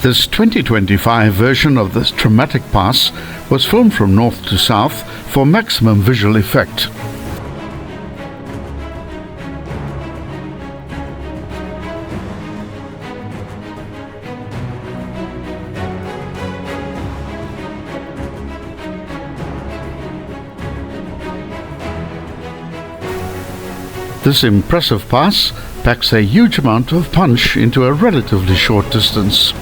This 2025 version of this dramatic pass was filmed from north to south for maximum visual effect. This impressive pass packs a huge amount of punch into a relatively short distance.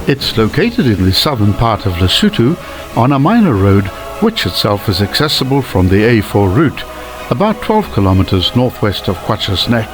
It's located in the southern part of Lesotho on a minor road which itself is accessible from the A4 route, about 12 kilometers northwest of Quatches Neck.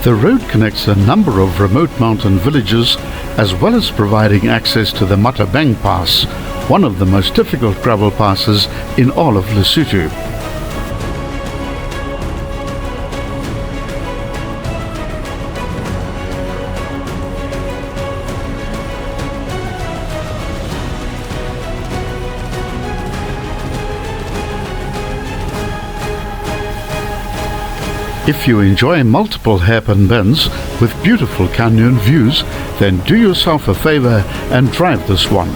The road connects a number of remote mountain villages as well as providing access to the Matabang Pass, one of the most difficult gravel passes in all of Lesotho. If you enjoy multiple hairpin bends with beautiful canyon views, then do yourself a favor and drive this one.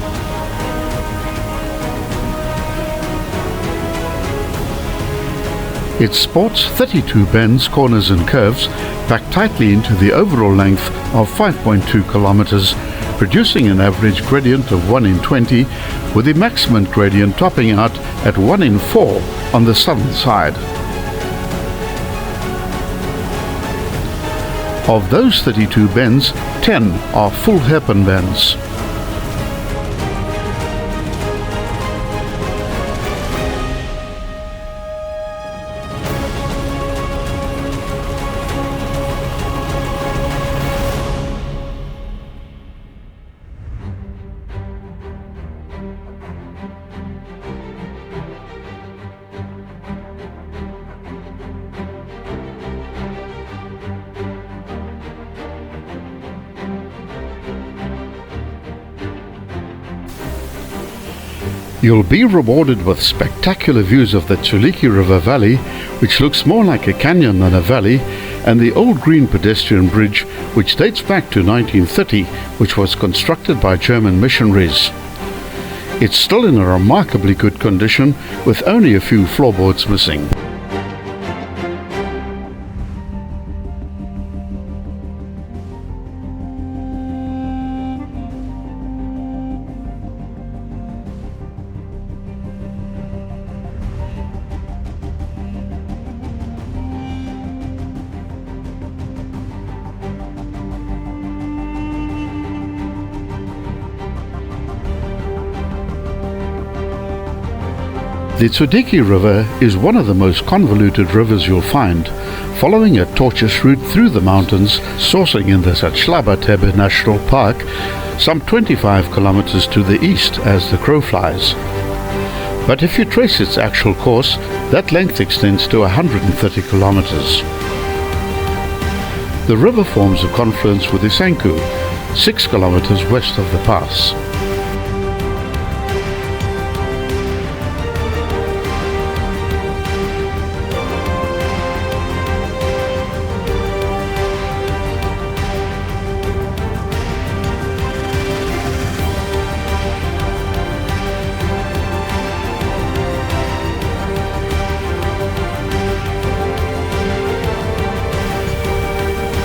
It sports 32 bends, corners and curves packed tightly into the overall length of 5.2 kilometers, producing an average gradient of 1 in 20, with the maximum gradient topping out at 1 in 4 on the southern side. Of those 32 bends, 10 are full hairpin bends. You'll be rewarded with spectacular views of the Tsoelike River Valley, which looks more like a canyon than a valley, and the old green pedestrian bridge, which dates back to 1930, which was constructed by German missionaries. It's still in a remarkably good condition, with only a few floorboards missing. The Tsoelike River is one of the most convoluted rivers you'll find, following a tortuous route through the mountains, sourcing in the Tsoelike National Park, some 25 kilometers to the east as the crow flies. But if you trace its actual course, that length extends to 130 kilometers. The river forms a confluence with the Sanku, 6 kilometers west of the pass.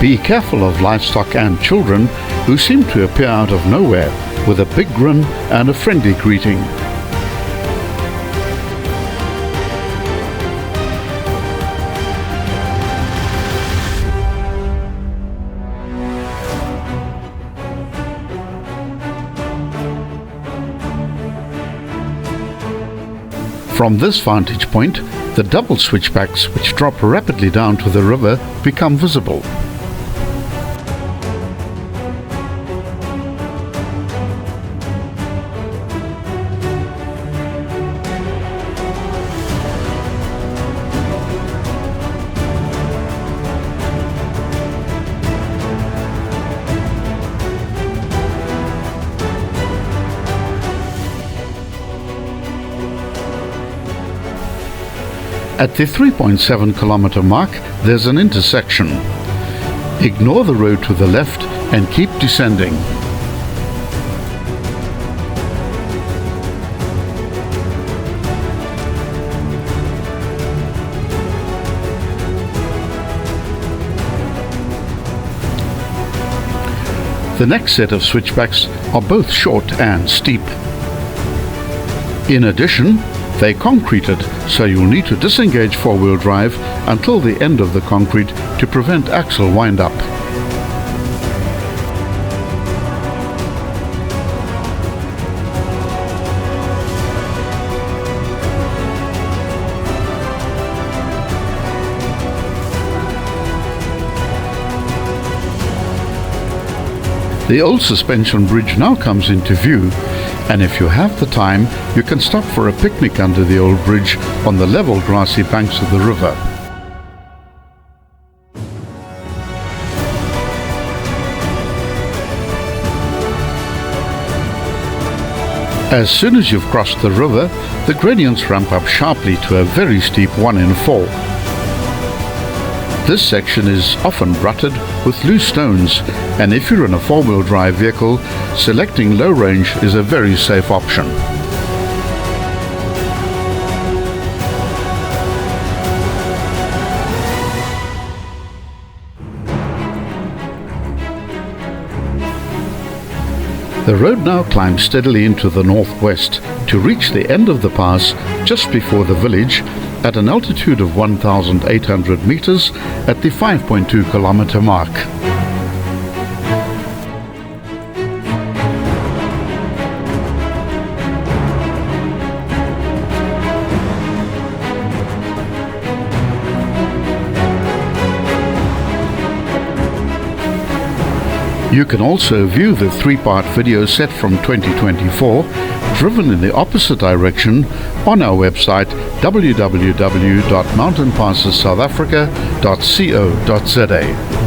Be careful of livestock and children who seem to appear out of nowhere with a big grin and a friendly greeting. From this vantage point, the double switchbacks which drop rapidly down to the river become visible. At the 3.7 kilometer mark, there's an intersection. Ignore the road to the left and keep descending. The next set of switchbacks are both short and steep. In addition, they concreted, so you'll need to disengage four-wheel drive until the end of the concrete to prevent axle wind-up. The old suspension bridge now comes into view, and if you have the time, you can stop for a picnic under the old bridge on the level grassy banks of the river. As soon as you've crossed the river, the gradients ramp up sharply to a very steep 1 in 4. This section is often rutted with loose stones, and if you're in a four-wheel drive vehicle, selecting low range is a very safe option. The road now climbs steadily into the northwest to reach the end of the pass just before the village at an altitude of 1,800 meters at the 5.2 kilometer mark. You can also view the 3-part video set from 2024, driven in the opposite direction, on our website www.mountainpassessouthafrica.co.za.